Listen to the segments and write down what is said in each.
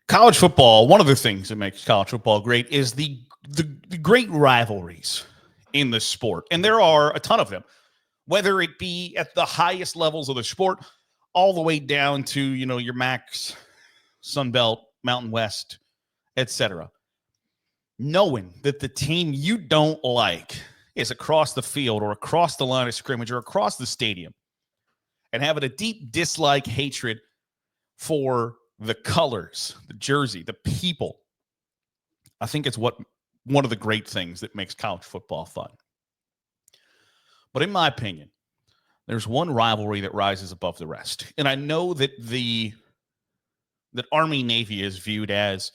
College football, one of the things that makes college football great is the great rivalries in the sport. And there are a ton of them, whether it be at the highest levels of the sport, all the way down to, your Max, Sun Belt, Mountain West, etc. Knowing that the team you don't like is across the field or across the line of scrimmage or across the stadium, and having a deep dislike, hatred for the colors, the jersey, the people, I think it's one of the great things that makes college football fun. But in my opinion, there's one rivalry that rises above the rest. And I know that that Army-Navy is viewed as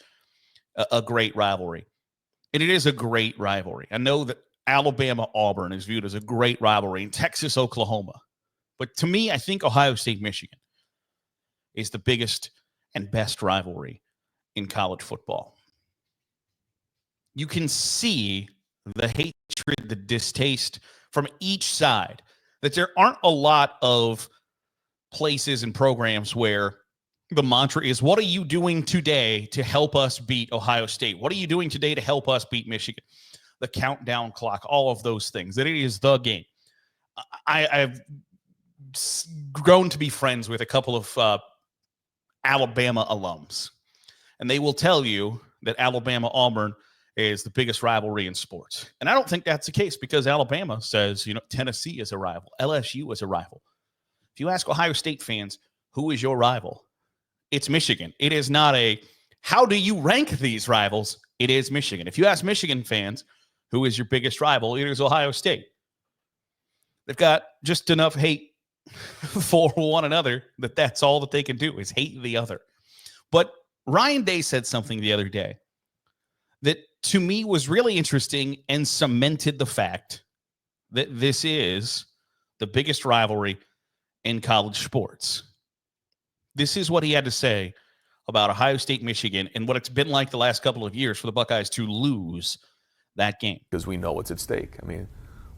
a great rivalry. And it is a great rivalry. I know that Alabama-Auburn is viewed as a great rivalry, and Texas-Oklahoma. But to me, I think Ohio State-Michigan is the biggest and best rivalry in college football. You can see the hatred, the distaste from each side, that there aren't a lot of places and programs where the mantra is, what are you doing today to help us beat Ohio State? What are you doing today to help us beat Michigan? The countdown clock, all of those things, that it is the game. I've grown to be friends with a couple of Alabama alums, and they will tell you that Alabama-Auburn is the biggest rivalry in sports. And I don't think that's the case, because Alabama says, Tennessee is a rival. LSU is a rival. If you ask Ohio State fans, who is your rival? It's Michigan. It is not how do you rank these rivals? It is Michigan. If you ask Michigan fans, who is your biggest rival? It is Ohio State. They've got just enough hate for one another that's all that they can do is hate the other. But Ryan Day said something the other day that to me was really interesting and cemented the fact that this is the biggest rivalry in college sports. This is what he had to say about Ohio State, Michigan, and what it's been like the last couple of years for the Buckeyes to lose that game. Because we know what's at stake. I mean,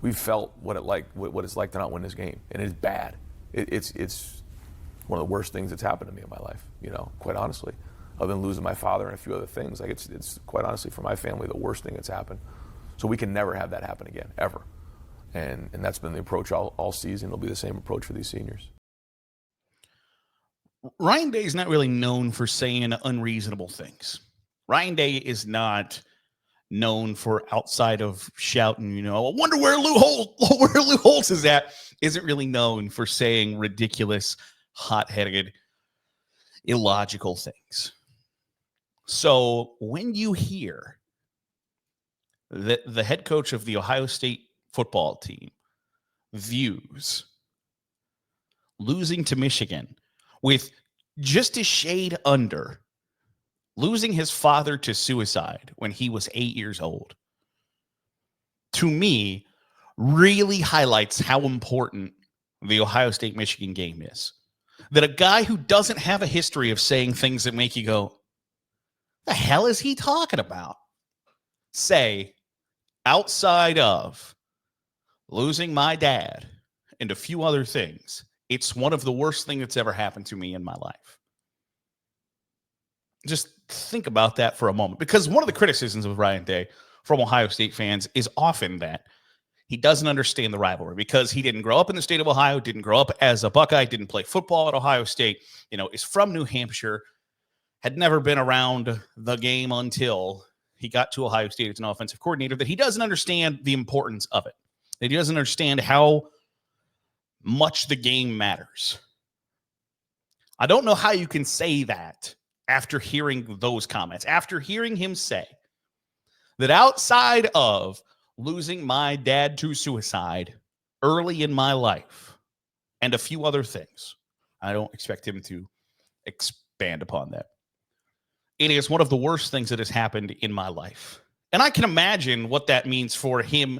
we've felt what it's like to not win this game, and it's bad. It's one of the worst things that's happened to me in my life, quite honestly. Other than losing my father and a few other things, it's quite honestly, for my family, the worst thing that's happened. So we can never have that happen again, ever. And that's been the approach all season. It'll be the same approach for these seniors. Ryan Day is not really known for saying unreasonable things. Ryan Day is not known for, outside of shouting, I wonder where Lou Holtz is at, isn't really known for saying ridiculous, hot-headed, illogical things. So when you hear that the head coach of the Ohio State football team views losing to Michigan with just a shade under losing his father to suicide when he was 8 years old, to me, really highlights how important the Ohio State-Michigan game is. That a guy who doesn't have a history of saying things that make you go, the hell is he talking about? Say, outside of losing my dad and a few other things, it's one of the worst things that's ever happened to me in my life. Just think about that for a moment, because one of the criticisms of Ryan Day from Ohio State fans is often that he doesn't understand the rivalry because he didn't grow up in the state of Ohio, didn't grow up as a Buckeye, didn't play football at Ohio State, is from New Hampshire, had never been around the game until he got to Ohio State as an offensive coordinator, that he doesn't understand the importance of it, that he doesn't understand how much the game matters. I don't know how you can say that after hearing those comments, after hearing him say that outside of losing my dad to suicide early in my life and a few other things, I don't expect him to expand upon that. It is one of the worst things that has happened in my life. And I can imagine what that means for him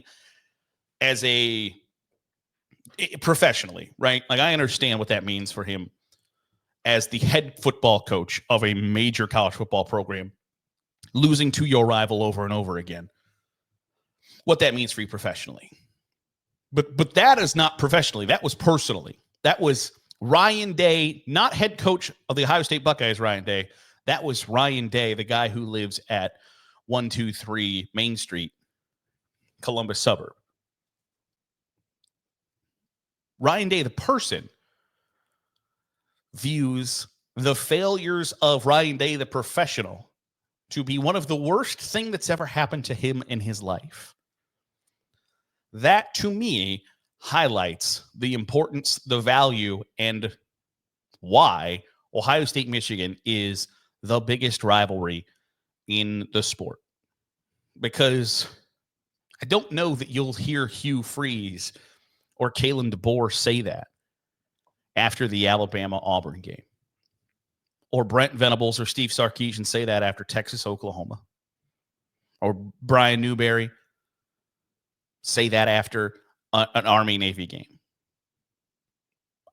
as professionally, right? Like, I understand what that means for him as the head football coach of a major college football program, losing to your rival over and over again, what that means for you professionally. But that is not professionally. That was personally. That was Ryan Day, not head coach of the Ohio State Buckeyes, Ryan Day. That was Ryan Day, the guy who lives at 123 Main Street, Columbus suburb. Ryan Day, the person, views the failures of Ryan Day, the professional, to be one of the worst thing that's ever happened to him in his life. That, to me, highlights the importance, the value, and why Ohio State, Michigan is the biggest rivalry in the sport. Because I don't know that you'll hear Hugh Freeze or Kalen DeBoer say that after the Alabama-Auburn game. Or Brent Venables or Steve Sarkisian say that after Texas-Oklahoma. Or Brian Newberry say that after an Army-Navy game.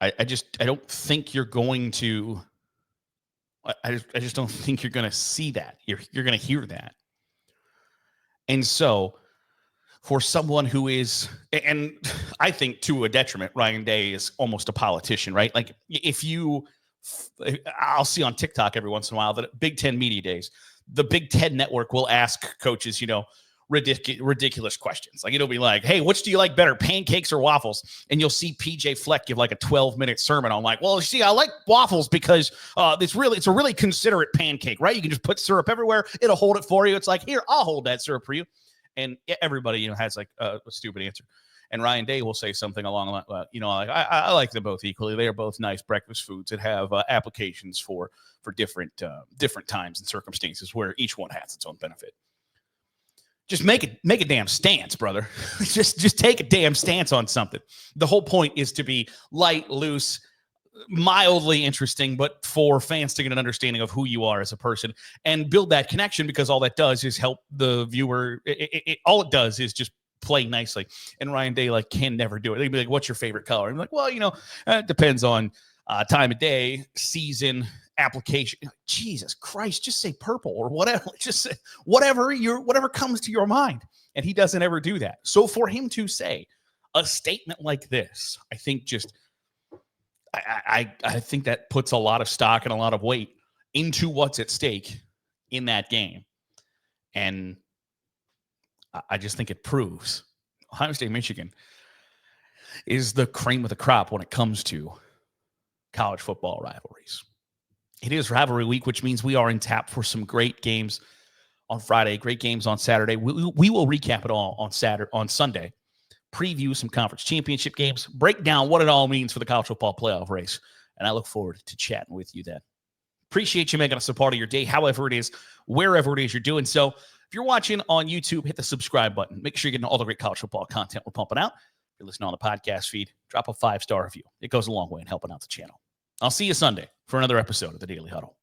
I don't think you're going to. I just don't think you're going to see that. You're going to hear that. And so, for someone who is, and I think to a detriment, Ryan Day is almost a politician, right? Like I'll see on TikTok every once in a while that at Big Ten Media Days, the Big Ten Network will ask coaches, ridiculous questions. Like it'll be like, hey, which do you like better, pancakes or waffles? And you'll see PJ Fleck give like a 12-minute sermon on like, well, you see, I like waffles because it's a really considerate pancake, right? You can just put syrup everywhere. It'll hold it for you. It's like, here, I'll hold that syrup for you. And everybody, has like a stupid answer. And Ryan Day will say something along the line, like I like them both equally. They are both nice breakfast foods that have applications for different times and circumstances where each one has its own benefit. Just make a damn stance, brother. just take a damn stance on something. The whole point is to be light, loose, mildly interesting, but for fans to get an understanding of who you are as a person and build that connection, because all that does is help the viewer. All it does is just play nicely. And Ryan Day can never do it. They'd be like, what's your favorite color? I'm like, well, it depends on time of day, season, application. Jesus Christ, just say purple or whatever. Just say whatever comes to your mind. And he doesn't ever do that. So for him to say a statement like this, I think I think that puts a lot of stock and a lot of weight into what's at stake in that game. And I just think it proves Ohio State, Michigan is the cream of the crop when it comes to college football rivalries. It is rivalry week, which means we are in tap for some great games on Friday, great games on Saturday. We will recap it all on Sunday, preview some conference championship games, break down what it all means for the college football playoff race. And I look forward to chatting with you then. Appreciate you making us a part of your day, however it is, wherever it is you're doing so. If you're watching on YouTube, hit the subscribe button. Make sure you're getting all the great college football content we're pumping out. If you're listening on the podcast feed, drop a 5-star review. It goes a long way in helping out the channel. I'll see you Sunday for another episode of the Daily Huddle.